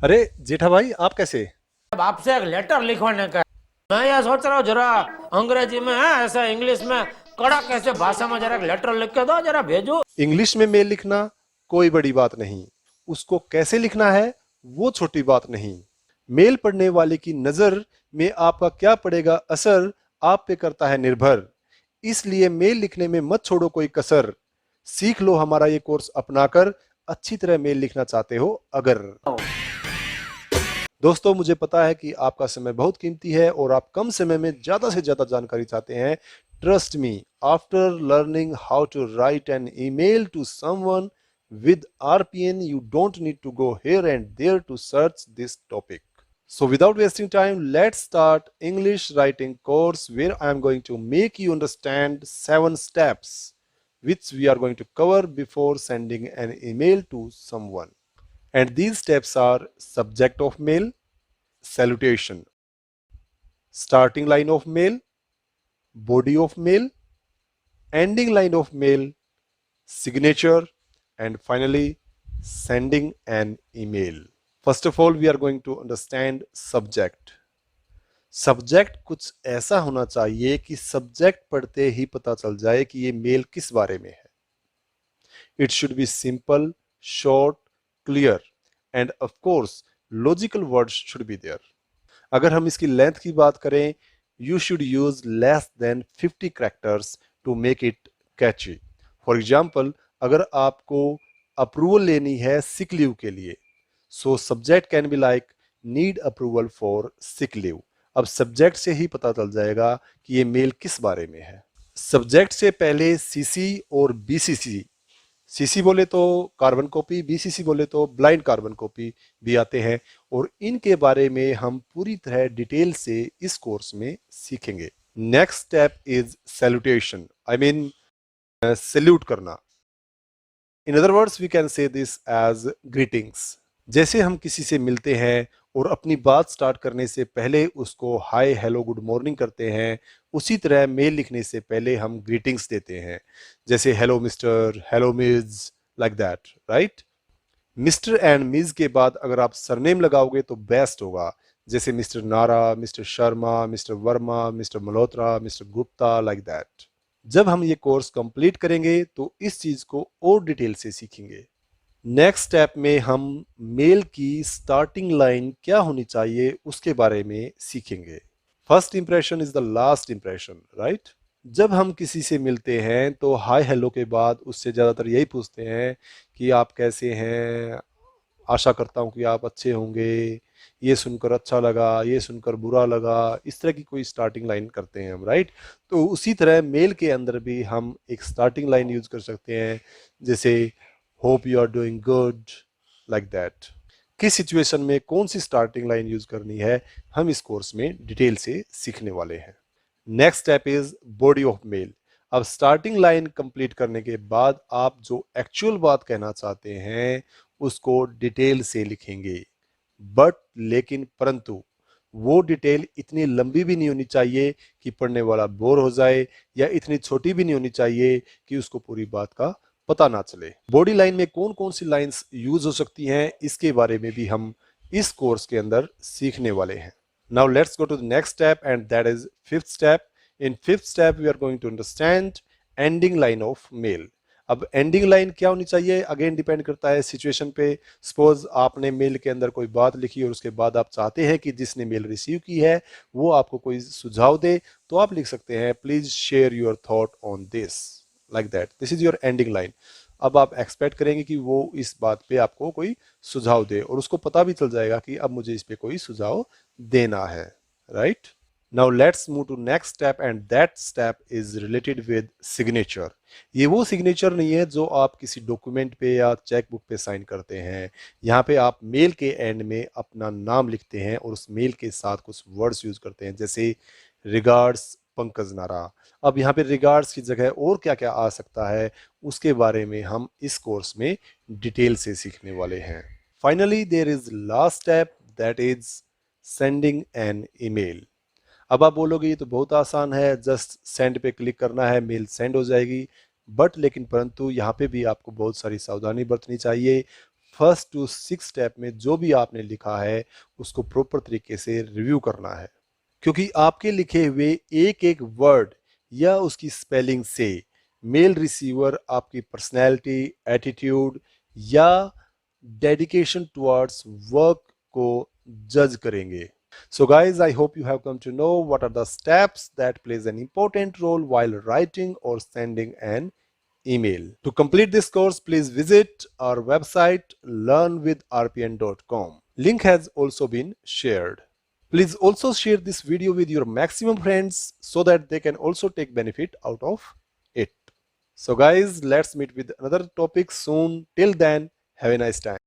अरे जेठा भाई, आप कैसे? अब आपसे एक लेटर लिखवाने का है। मैं यह सोच रहा हूँ जरा अंग्रेजी में है ऐसा इंग्लिश में कड़क ऐसे भाषा में जरा एक लेटर लिख के दो जरा भेजो। इंग्लिश में मेल लिखना कोई बड़ी बात नहीं। उसको कैसे लिखना है वो छोटी बात नहीं। मेल पढ़ने वाले की नजर में आपका क्या पड़ेगा असर आप पे करता है निर्भर। इसलिए मेल लिखने में मत छोड़ो कोई कसर। सीख लो हमारा ये कोर्स अपनाकर। अच्छी तरह मेल लिखना चाहते हो अगर। दोस्तों, मुझे पता है कि आपका समय बहुत कीमती है और आप कम समय में ज्यादा से ज्यादा जानकारी चाहते हैं। Trust me, after learning how to write an email to someone with RPN, you don't need to go here and there to search this topic. So without wasting time, let's start English writing course where I am going to make you understand 7 steps which we are going to cover before sending an email to someone. And these steps are: subject of mail, salutation, starting line of mail, body of mail, ending line of mail, signature, and finally sending an email. First of all, we are going to understand subject. Subject कुछ ऐसा होना चाहिए कि subject पढ़ते ही पता चल जाए कि ये मेल किस बारे में है। It should be simple, short, clear and of course logical words should be there. अगर हम इसकी लेंथ की बात करें, you should use less than 50 characters to make it catchy. For example, अगर आपको अप्रूवल लेनी है सिक लीव के लिए, so subject can be like need approval for sick leave. अब सब्जेक्ट से ही पता चल जाएगा कि ये मेल किस बारे में है। सब्जेक्ट से पहले सीसी और बीसीसी, सीसी बोले तो कार्बन कॉपी, बीसीसी बोले तो ब्लाइंड कार्बन कॉपी भी आते हैं, और इनके बारे में हम पूरी तरह डिटेल से इस कोर्स में सीखेंगे। Next step is salutation, I mean salute करना। In other words we can say this as greetings. जैसे हम किसी से मिलते हैं और अपनी बात स्टार्ट करने से पहले उसको हाय हेलो गुड मॉर्निंग करते हैं, उसी तरह मेल लिखने से पहले हम ग्रीटिंग्स देते हैं, जैसे hello mister, hello Ms, like that, right. Mister and Ms के बाद अगर आप सरनेम लगाओगे तो बेस्ट होगा, जैसे मिस्टर नारा, mister Sharma, mister Verma, mister Malhotra, mister Gupta, like that. जब हम ये कोर्स कंप्लीट करेंगे तो इस चीज को और डिटेल से सीखेंगे। नेक्स्ट स्टेप में हम मेल की स्टार्टिंग लाइन क्या होनी चाहिए उसके बारे में सीखेंगे। First impression is the last impression, right. जब हम किसी से मिलते हैं तो हाय हेलो के बाद उससे ज़्यादातर यही पूछते हैं कि आप कैसे हैं, आशा करता हूँ कि आप अच्छे होंगे, ये सुनकर अच्छा लगा, ये सुनकर बुरा लगा, इस तरह की कोई स्टार्टिंग लाइन करते हैं हम, राइट। तो उसी तरह मेल के अंदर भी हम एक स्टार्टिंग लाइन यूज कर सकते हैं, जैसे hope you are doing good, like that. किस सिचुएशन में कौन सी स्टार्टिंग लाइन यूज करनी है हम इस कोर्स में डिटेल से सीखने वाले हैं। Next step is body of male. अब स्टार्टिंग लाइन कंप्लीट करने के बाद आप जो एक्चुअल बात कहना चाहते हैं उसको डिटेल से लिखेंगे, बट लेकिन परंतु वो डिटेल इतनी लंबी भी नहीं होनी चाहिए कि पढ़ने वाला बोर हो जाए, या इतनी छोटी भी नहीं होनी चाहिए कि उसको पूरी बात का पता ना चले। बॉडी लाइन में कौन कौन सी लाइंस यूज हो सकती हैं इसके बारे में भी हम इस कोर्स के अंदर सीखने वाले हैं। Now let's go to the next step, and that is fifth step. In fifth step, we are going to understand ending line of mail. अब एंडिंग लाइन क्या होनी चाहिए अगेन डिपेंड करता है सिचुएशन पे। सपोज आपने मेल के अंदर कोई बात लिखी और उसके बाद आप चाहते हैं कि जिसने मेल रिसीव की है वो आपको कोई सुझाव दे, तो आप लिख सकते हैं please share your thought on this, like that. This is your ending line. अब आप एक्सपेक्ट करेंगे कि वो इस बात पे आपको कोई सुझाव दे, और उसको पता भी चल जाएगा कि अब मुझे इस पे कोई सुझाव देना है, right. Now let's move to next step, and that step is related with signature. ये वो सिग्नेचर नहीं है जो आप किसी डॉक्यूमेंट पे या चेक बुक पे साइन करते हैं। यहाँ पे आप मेल के एंड में अपना नाम लिखते हैं और उस मेल के साथ कुछ वर्ड्स यूज करते हैं, जैसे रिगार्ड्स पंकज नारा। अब यहाँ पे रिगार्ड्स की जगह और क्या क्या आ सकता है उसके बारे में हम इस कोर्स में डिटेल से सीखने वाले हैं। Finally there is last step, that is sending an email. अब आप बोलोगे ये तो बहुत आसान है, जस्ट सेंड पे क्लिक करना है, मेल सेंड हो जाएगी। बट लेकिन परंतु यहाँ पे भी आपको बहुत सारी सावधानी बरतनी चाहिए। फर्स्ट टू 6 स्टेप में जो भी आपने लिखा है उसको प्रॉपर तरीके से रिव्यू करना है, क्योंकि आपके लिखे हुए एक एक वर्ड या उसकी स्पेलिंग से मेल रिसीवर आपकी पर्सनैलिटी, एटीट्यूड या डेडिकेशन टुवर्ड्स वर्क को जज करेंगे. So guys, I hope you have come to know what are the steps that plays an important role while writing or sending an email. To complete this course, please visit our website learnwithrpn.com. Link has also been shared. Please also share this video with your maximum friends so that they can also take benefit out of it. So guys, let's meet with another topic soon. Till then, have a nice time.